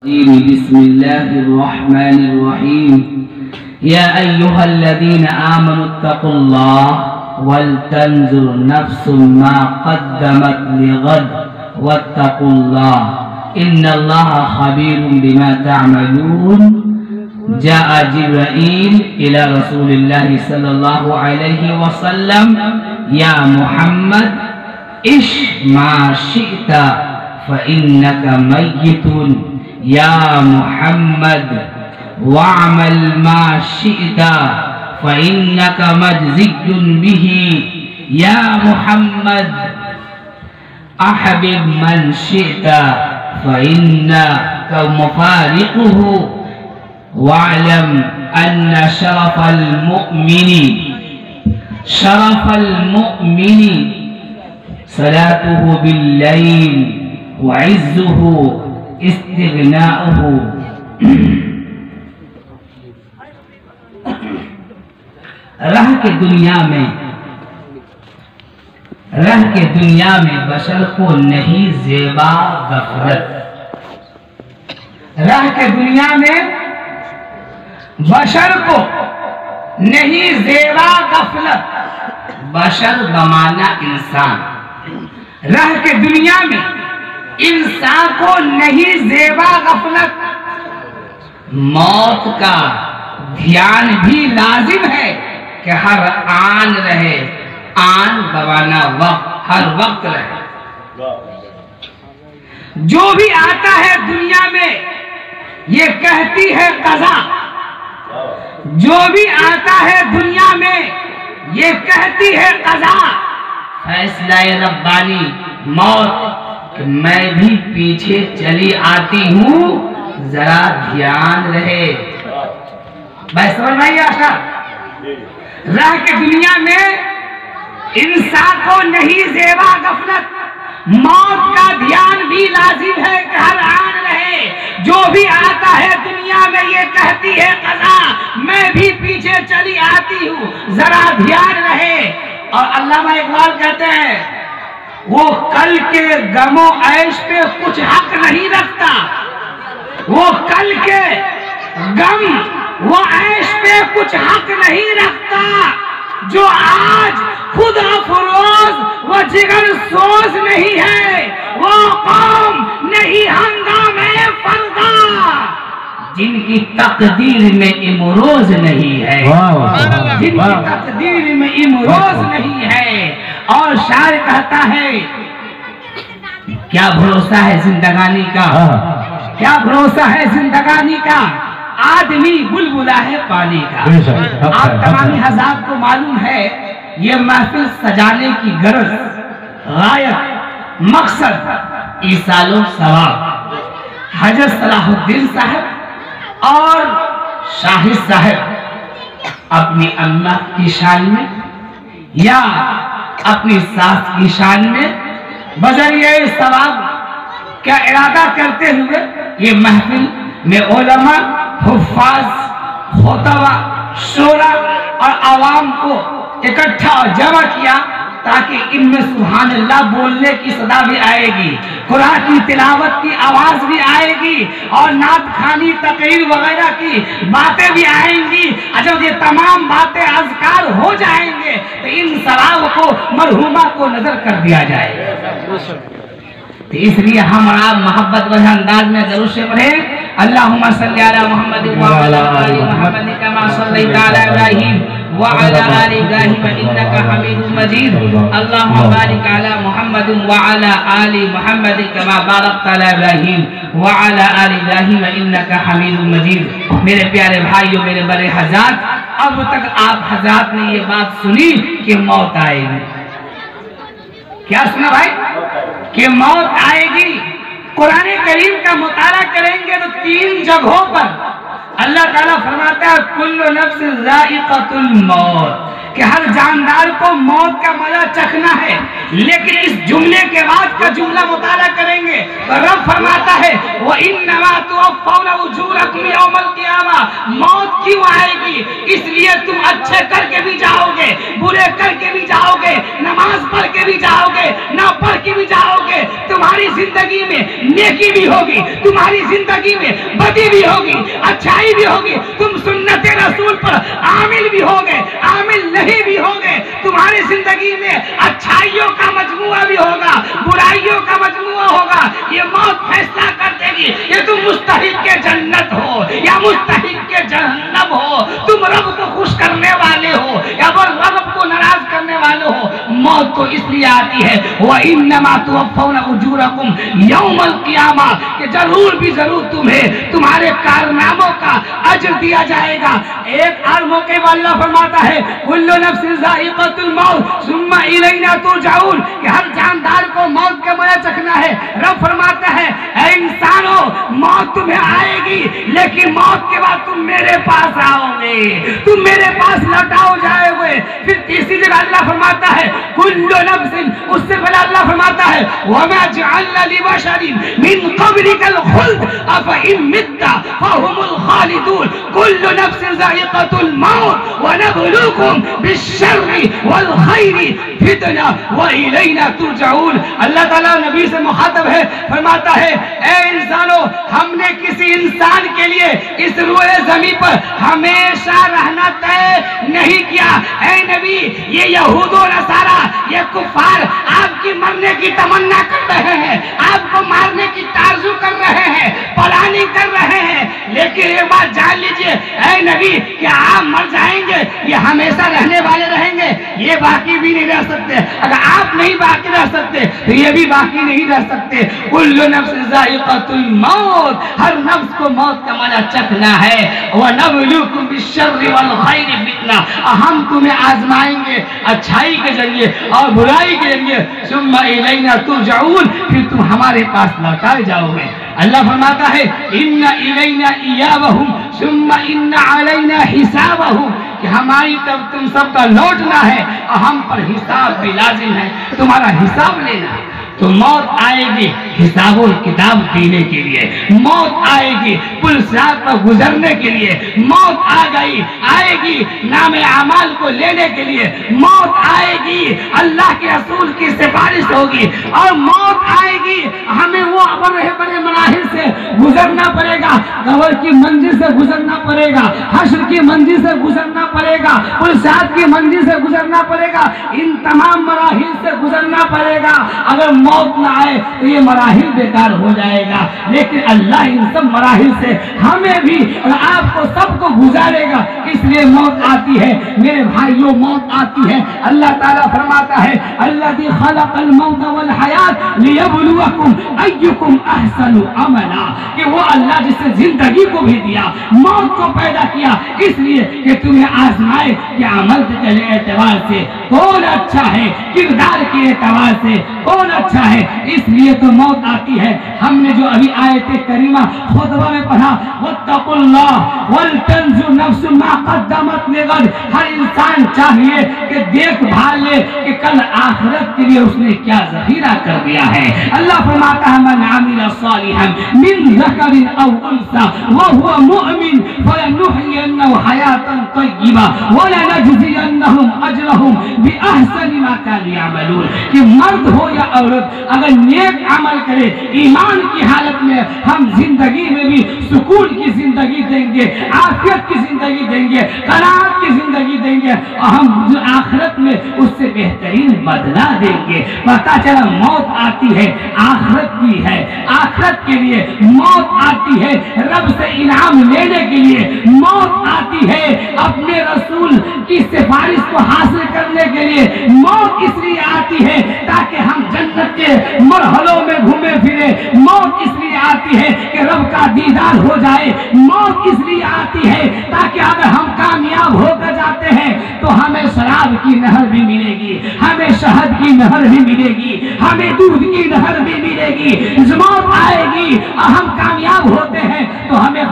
بسم الله الرحمن الرحيم يا أيها الذين آمنوا اتقوا الله ولتنظر نفس ما قدمت لغد واتقوا الله إن الله خبير بما تعملون. جاء جبرائيل إلى رسول الله صلى الله عليه وسلم يا محمد عش ما شئت فإنك ميت يا محمد واعمل ما شئت فإنك مجزي به يا محمد أحبب من شئت فإنك مفارقه واعلم أن شرف المؤمن صلاته بالليل وعزه استغناؤه. رہ کے دنیا میں بشر کو نہیں زیبا غفلت. رہ کے دنیا میں بشر کو نہیں زیبا غفلت. بشر بمانا انسان. رہ کے دنیا میں انسان کو نہیں زیبا غفلت. موت کا دھیان بھی لازم ہے کہ ہر آن رہے. آن بمانا وقت، ہر وقت رہے. جو بھی آتا ہے دنیا میں یہ کہتی ہے قضا. جو بھی آتا ہے دنیا میں یہ کہتی ہے قضا. فیصلہ ربانی موت کہ میں بھی پیچھے چلی آتی ہوں، ذرا دھیان رہے. بھائی سمجھ بھائی آشا. رہ کے دنیا میں انسان کو نہیں زیبا غفلت. موت کا دھیان بھی لازم ہے کہ ہر آن رہے. جو بھی آتا ہے دنیا میں یہ کہتی ہے قضا، میں بھی پیچھے چلی آتی ہوں، ذرا دھیان رہے. اور علامہ اقبال کہتے ہیں وہ کل کے غم و عیش پہ کچھ حق نہیں رکھتا. وہ کل کے غم و عیش پہ کچھ حق نہیں رکھتا. جو آج خود افروز و جگر سوز نہیں ہے وہ قوم نہیں ہنگامے فردا. جن کی تقدیر میں امروز نہیں ہے، جن کی تقدیر میں امروز نہیں ہے. اور شاعر کہتا ہے کیا بھروسہ ہے زندگانی کا، کیا بھروسہ ہے زندگانی کا، آدمی بلبلا ہے پانی کا. آپ تمامی حضرات کو معلوم ہے یہ محفل سجانے کی غرض، غایت، مقصد ایصال و ثواب. حضرت صلاح الدین صاحب اور شاہد صاحب اپنی اماں کی شان میں یا اپنی ساس کی شان میں بذریعہ ثواب کا ارادہ کرتے ہوئے یہ محفل میں علماء، حفاظ، خطبہ، شورا اور عوام کو اکٹھا اور جمع کیا تاکہ ان میں سبحان اللہ بولنے کی صدا بھی آئے گی، قرآن کی تلاوت کی آواز بھی آئے گی، اور نعت خوانی، تقریر وغیرہ کی باتیں بھی آئیں گی. جب یہ تمام باتیں اذکار ہو جائیں گے تو ان ثواب کو مرحومہ کو نظر کر دیا جائے گا. تو اس لیے ہم اور آپ محبت بھرے انداز میں درود سے پڑھیں اللہم صلی علی محمد وعلی آل محمد کما صلیت علی ابراہیم وعلی آل ابراہیم انک حمید مجید. اللہم بارک علی محمد وعلی آل محمد کما بارکت علی ابراہیم وعلی آل ابراہیم انک حمید مجید. میرے پیارے بھائیوں، میرے بڑے حضرات، اب تک آپ حضرات نے یہ بات سنی کہ موت آئے گی. کیا سنا بھائی؟ کہ موت آئے گی. قرآن کریم کا مطالعہ کریں گے تو 3 جگہوں پر اللہ تعالیٰ فرماتا ہے کل نفس ذائقۃ الموت، کہ ہر جاندار کو موت کا مزہ چکھنا ہے، لیکن اس جملے کے بعد کا جملہ مطالعہ کریں گے تو رب فرماتا ہے وَإِنَّمَا تُوَفَّوْنَ أُجُورَكُمْ يَوْمَ الْقِيَامَةِ، موت کیوں آئے گی؟ اس لیے تم اچھے کر کے بھی جاؤ گے، برے کر کے بھی جاؤ گے، نماز پڑھ کے بھی جاؤ گے، نہ پڑھ کے بھی جاؤ گے، تمہاری زندگی میں نیکی بھی ہوگی، تمہاری زندگی میں بدی بھی ہوگی، اچھائی بھی ہوگی، تم سنت رسول پر عامل بھی ہوگے، عامل نہیں بھی ہوگے، تمہاری زندگی میں اچھائیوں کا مجموعہ بھی ہوگا، برائیوں کا مجموعہ ہوگا۔ یہ موت فیصلہ کر دے گی کہ تم مستحق کے جنت ہو یا مستحق کے جہنم ہو، تم رب کو خوش کرنے والے ہو یا رب کو ناراض کرنے والے ہو۔ موت تو اس لیے آتی ہے وَإِنَّمَا تُوَفَّوْنَ أُجُورَكُمْ يَوْمَ الْقِيَامَةِ کہ ضرور بھی ضرور تمہیں تمہارے کارناموں کا اجر دیا جائے گا۔ ایک اور موقع پر اللہ فرماتا ہے كُلُّ نَفْسٍ ذَائِقَةُ الْمَوْتِ ثُمَّ إِلَيْنَا تُرْجَعُونَ کہ ہر جاندار کو موت کا مزہ چکھنا ہے۔ رب فرماتا ہے اے انسانوں، موت تمہیں آئے گی لیکن موت کے بعد تم میرے پاس آؤ گے، تم میرے پاس لوٹاؤ جائے گے۔ پھر تیسری جگہ اللہ فرماتا ہے كُلُّ نَفْسٍ، اس سے پہلے اللہ فرماتا ہے وَمَا جَعَلْنَا لِبَشَرٍ مِّن قَبْلِكَ الْخُلْدَ أَفَإِن مِتَّ فَهُمُ الْخَالِدُونَ كُلُّ نَفْسٍ ذَائِقَةُ الْمَوْتِ وَنَبْلُوكُم بِالشَّرِّ وَالْخَيْرِ فِتْنَةً وَإِلَيْنَا تُرْجَعُونَ۔ اللہ تعالیٰ نبی سے مخاطب ہے، فرماتا ہے اے انسانوں، ہم نے کسی انسان کے لیے اس روئے زمین پر ہمیشہ رہنا طے نہیں کیا۔ اے نبی، یہ یہود و نصارہ، یہ کفار آپ کی مرنے کی تمنا کر رہے ہیں، آپ کو مارنے کی تارزو کر رہے ہیں، پلاننگ کر رہے ہیں، لیکن ایک بات جان لیجئے اے نبی کہ آپ مر جائیں گے، یہ ہمیشہ رہنے والے رہیں گے، یہ باقی بھی نہیں رہ سکتے۔ اگر آپ نہیں باقی رہ سکتے تو یہ بھی باقی نہیں رہ سکتے۔ کل نفس ذائقۃ الموت، ہر نفس کو موت کا مزہ چکھنا ہے۔ وَنَبْلُوكُم بِالشَّرِّ وَالْخَيْرِ فِتْنَةً، ہم تمہیں آزمائیں گے اچھائی کے ذریعے اور برائی کے ذریعے۔ ثُمَّ إِلَيْنَا تُرْجَعُونَ، پھر تم ہمارے پاس لوٹائے جاؤ گے۔ اللہ فرماتا ہے إِنَّ إِلَيْنَا إِيَابَهُمْ ثُمَّ إِنَّ عَلَيْنَا حِسَابَهُمْ کہ ہماری طرف تم سب کا لوٹنا ہے اور ہم پر حساب بھی لازم ہے، تمہارا حساب لینا ہے۔ تو موت آئے گی حساب و کتاب دینے کے لیے، موت آئے گی پل صراط پر گزرنے کے لیے، موت آئے گی نام اعمال کو لینے کے لیے، موت آئے گی اللہ کے رسول کی سفارش ہوگی، اور موت آئے گی ہمیں وہ بڑے بڑے مراحل سے گزرنا پڑے گا، قبر کی منزل سے گزرنا پڑے گا، حشر کی منزل سے گزرنا پڑے گا، پل صراط کی منزل سے گزرنا پڑے گا، ان تمام مراحل سے گزرنا پڑے گا۔ اگر موت نہ آئے تو یہ مراحل بیکار ہو جائے گا، لیکن اللہ ان سب مراحل سے ہمیں بھی اور آپ کو سب کو گزارے گا، اس لیے موت آتی ہے میرے بھائیوں، موت آتی ہے۔ اللہ تعالیٰ فرماتا ہے الذی خلق الموت والحیات لیبلوکم ایکم احسن عملا، کہ وہ اللہ جس نے زندگی کو بھی دیا، موت کو پیدا کیا اس لیے کہ تمہیں آزمائے کہ عمل کے اعتبار سے کون اچھا ہے، کردار کے اعتبار سے کون اچھا ہے، اس لیے تو موت آتی ہے۔ ہم نے جو ابھی آیت کریمہ خطبہ میں پڑھا واتقوا اللہ ولتنظر نفس ما قدمت لغد، ہر انسان چاہیے کہ دیکھ بھال لے کہ کل آخرت کے لیے اس نے کیا ذخیرہ کر دیا ہے۔ اللہ فرماتا ہے من عمل صالحا من ذکر او انثى وهو مؤمن فلنحيينه حیاتا طیبہ ولنجزینهم اجرهم باحسن ما كانوا يعملون، کہ مرد ہو یا عورت اگر نیک عمل کرے ایمان کی حالت میں، ہم زندگی میں بھی سکون کی زندگی دیں گے، عافیت کی زندگی دیں گے، قناعت کی زندگی دیں گے، اور ہم آخرت میں اس سے بہترین بدلہ دیں گے۔ پتہ چلا موت آتی ہے آخرت کی ہے، آخرت کے لیے موت آتی ہے، رب سے انعام لینے کے لیے موت آتی ہے، اپنے رسول کی سفارش کو حاصل کرنے کے لیے موت اس لیے آتی ہے تاکہ ہم جنت کے مرحلوں میں گھومے پھرے، موت اس لیے آتی ہے کہ رب کا دیدار ہو جائے، موت اس لیے آتی ہے تاکہ اگر ہم کامیاب ہو کر جاتے ہیں تو ہمیں شراب کی نہر بھی ملے گی، ہمیں شہد کی نہر بھی ملے گی، ہمیں دودھ کی نہر بھی ملے گی۔ موت آئے گی اور ہم کامیاب ہوتے ہیں تو ہمیں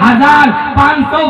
1500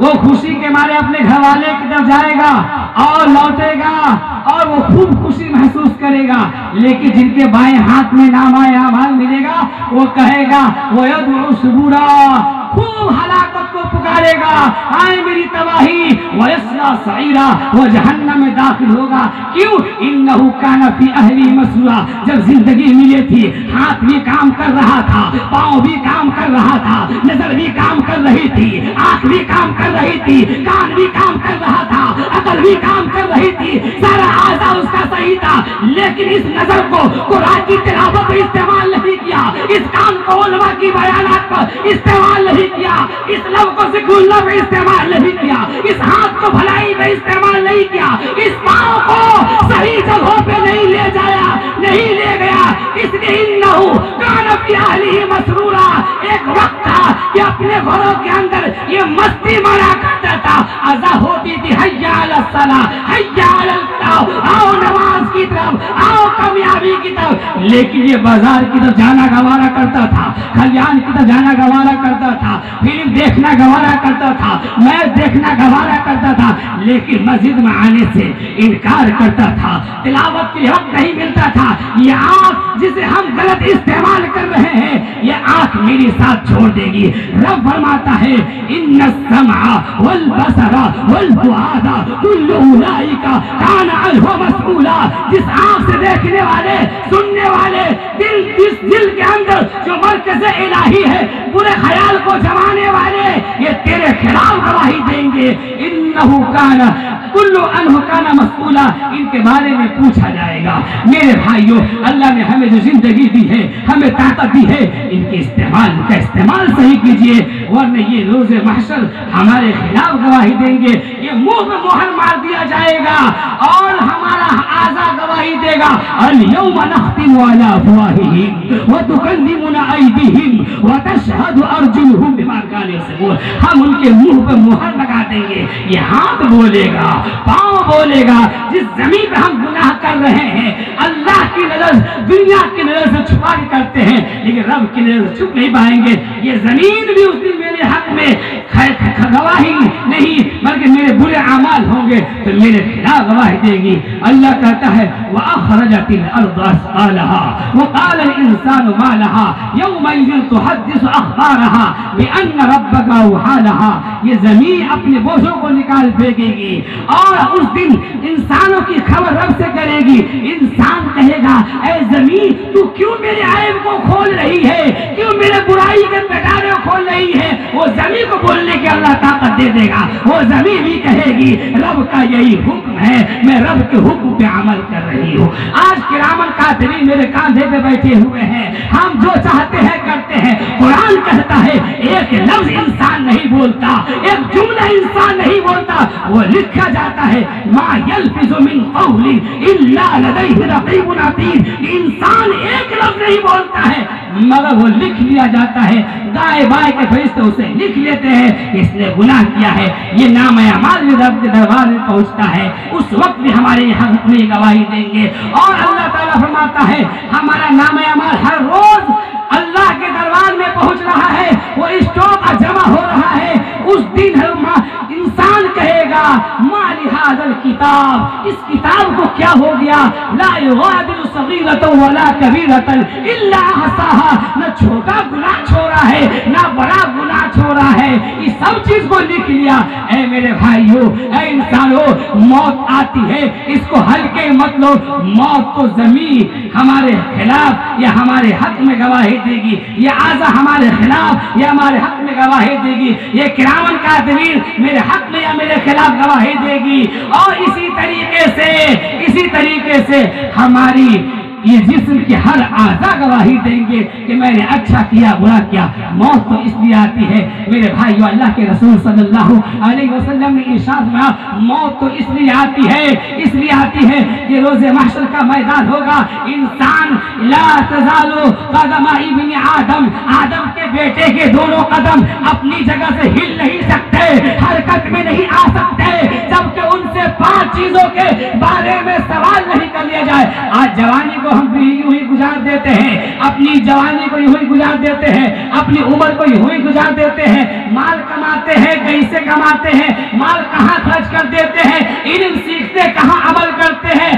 وہ خوشی کے مارے اپنے گھر والے کی طرف جائے گا اور لوٹے گا اور وہ خوب خوشی محسوس کرے گا، لیکن جن کے بائیں ہاتھ میں نامۂ اعمال ملے گا وہ کہے گا وَيَدْعُ ثُبُورًا، خوب ہلاکت کو پکارے گا، آئے میری تباہی، وَيَصْلَىٰ سَعِيرًا، وہ جہنم میں داخل ہوگا۔ کیوں؟ إِنَّهُ كَانَ فِي أَهْلِهِ مَسْرُورًا، جب زندگی ملی تھی ہاتھ بھی کام کر رہا تھا، پاؤں بھی کام کر رہا تھا، نظر بھی کام کر رہی تھی، آنکھ بھی کام کر رہی تھی، کان بھی کام کر رہا تھا، عقل بھی کام کر رہی تھی، سارا اعضاء اس کا صحیح تھا، لیکن اس نظر کو قرآن کی تلاوت پر استعمال نہیں کیا، اس کان کو علماء کی بیانات پر استعمال نہیں کیا، اس لب کو ذکر اللہ میں استعمال نہیں کیا، اس ہاتھ کو بھلائی میں استعمال نہیں کیا، اس پاؤں کو صحیح جگہوں پہ نہیں لے جایا، نہیں لے گیا، اس لیے انہو کان فی اہلہ مسرورا، ایک وقت تھا کہ اپنے گھروں کے اندر یہ مستی مارا کرتا تھا، اذان ہوتی تھی حی علی الصلاۃ، حی علی الفلاح، آؤ نماز کی طرف، آؤ کامیابی کی طرف، لیکن یہ بازار کی طرف جانا گوارا کرتا تھا، کھلیان کی طرف جانا گوارا کرتا تھا، فلم دیکھنا گوارا کرتا تھا، میچ دیکھنا گوارا کرتا تھا، لیکن مسجد میں آنے سے انکار کرتا تھا، تلاوت کے وقت نہیں ملتا تھا۔ یہ آنکھ جسے ہم غلط استعمال کر رہے ہیں، یہ آنکھ میری ساتھ چھوڑ دے گی۔ رب فرماتا ہے ان السمع والبصر والفؤاد کل اولئک کان عنہ مسئولا، جس آنکھ سے دیکھنے والے، سننے والے، جس دل کے اندر جو مرکز الہی ہے، برے خیال کو جمانے والے، یہ تیرے خلاف گواہی دیں گے۔ انہو کان کل عنہ کان مسئولا، ان کے بارے میں پوچھا جائے گا۔ میرے بھائیوں، اللہ نے ہمیں جو زندگی دی ہے، ہمیں طاقت دی ہے، ان کے استعمال کا استعمال صحیح کیجئے، ورنہ یہ روز محشر ہمارے خلاف گواہی دیں گے۔ یہ منہ میں مہر مار دیا جائے گا اور ہمارا اعضا گواہی دے گا۔ اليوم نختم على افواههم وتكلمنا ايديهم وتشهد ارجلهم بما كانوا يكسبون، ہم ان کے منہ پہ مہر لگا دیں گے۔ یہ ہاتھ بولے گا، پاؤں بولے گا، جس زمین پہ ہم گناہ کر رہے ہیں، اللہ کی نظر دنیا کی نظر سے چھپا کے کرتے ہیں، لیکن رب کی نظر سے چھپ نہیں پائیں گے۔ یہ زمین بھی اس دن میرے حق میں گواہی نہیں بلکہ میرے برے اعمال ہوں گے تو میرے خلاف گواہی دے گی۔ اللہ کہتا ہے وَأَخْرَجَتِ الْأَرْضُ أَثْقَالَهَا وَقَالَ الْإِنسَانُ مَا لَهَا يَوْمَئِذٍ تُحَدِّثُ أَخْبَارَهَا بِأَنَّ رَبَّكَ أَوْحَىٰ لَهَا، یہ زمین اپنے بوجھوں کو نکال پھینکے گی اور اس دن انسانوں کی خبر رب سے کرے گی۔ انسان کہے گا اے زمین تو کیوں میرے عیب کو کھول رہی ہے، کیوں میرے برائی کے پٹارے کو کھول رہی ہے؟ وہ زمین کو بولنے کے اللہ طاقت دے دے گا۔ وہ زمین بھی کہے گی رب کا یہی حکم ہے، میں رب کے حکم پہ عمل کر رہی ہوں۔ آج کرامن کاتبین میرے کاندھے پہ بیٹھے ہوئے ہیں، ہم جو چاہتے ہیں کرتے ہیں۔ قرآن کہتا ہے ایک لفظ انسان نہیں بولتا، ایک جملہ انسان نہیں بولتا، وہ لکھا جاتا ہے ما یلفظ من قول الا لدیہ رقیب عتید، انسان ایک لفظ نہیں بولتا ہے مگر وہ لکھ لیا جاتا ہے، دائیں بائیں کے فرشتے اسے لکھ لیتے ہیں کہ اس نے گناہ کیا ہے۔ یہ نام اعمال بھی رب کے دربار میں پہنچتا ہے، اس وقت بھی ہمارے حق میں گواہی دیں گے۔ اور اللہ تعالیٰ فرماتا ہے ہمارا نام اعمال ہر روز اللہ کے دربار میں پہنچ رہا ہے، وہ اسٹاک کا جمع ہو رہا ہے۔ اس دن انسان کہے گا ما لہذا الکتاب، اس کتاب کو کیا ہو گیا، لا یغادر صغیرۃ ولا کبیرۃ الا احصاها، نہ چھوٹا گناہ چھوڑا ہے نہ بڑا گناہ چھوڑا ہے، یہ سب چیز کو لکھ لیا۔ اے میرے بھائیو، اے انسانوں، موت آتی ہے، اس کو ہلکے مت لو۔ موت تو زمین ہمارے خلاف یا ہمارے حق میں گواہی دے گی، یہ اعضا ہمارے خلاف یا ہمارے حق میں گواہی دے گی، یہ کرامن کاتبین میرے حق میں یا میرے خلاف گواہی دے گی۔ اور اسی طریقے سے ہماری یہ جسم کے ہر اعضا گواہی دیں گے کہ میں نے اچھا کیا برا کیا۔ موت تو اس لیے آتی ہے میرے بھائیو، اللہ کے رسول صلی اللہ علیہ وسلم نے ارشاد فرمایا موت تو اس لیے آتی ہے کہ روز محشر کا میدان ہوگا، انسان لا تزال قدم ابن آدم کے بیٹے کے دونوں قدم اپنی جگہ سے ہل نہیں سکتے، حرکت میں نہیں آ سکتے جب کہ ان سے 5 چیزوں کے بارے میں سوال نہیں کر لیا جائے۔ آج جوانی کو ہم یوں ہی گزار دیتے ہیں، اپنی جوانی کو یوں ہی گزار گزار دیتے ہیں، اپنی عمر کو یوں ہی گزار دیتے ہیں، مال کماتے ہیں، کیسے کماتے ہیں، مال کہاں خرچ کر دیتے ہیں، علم سیکھتے کہاں عمل کرتے ہیں،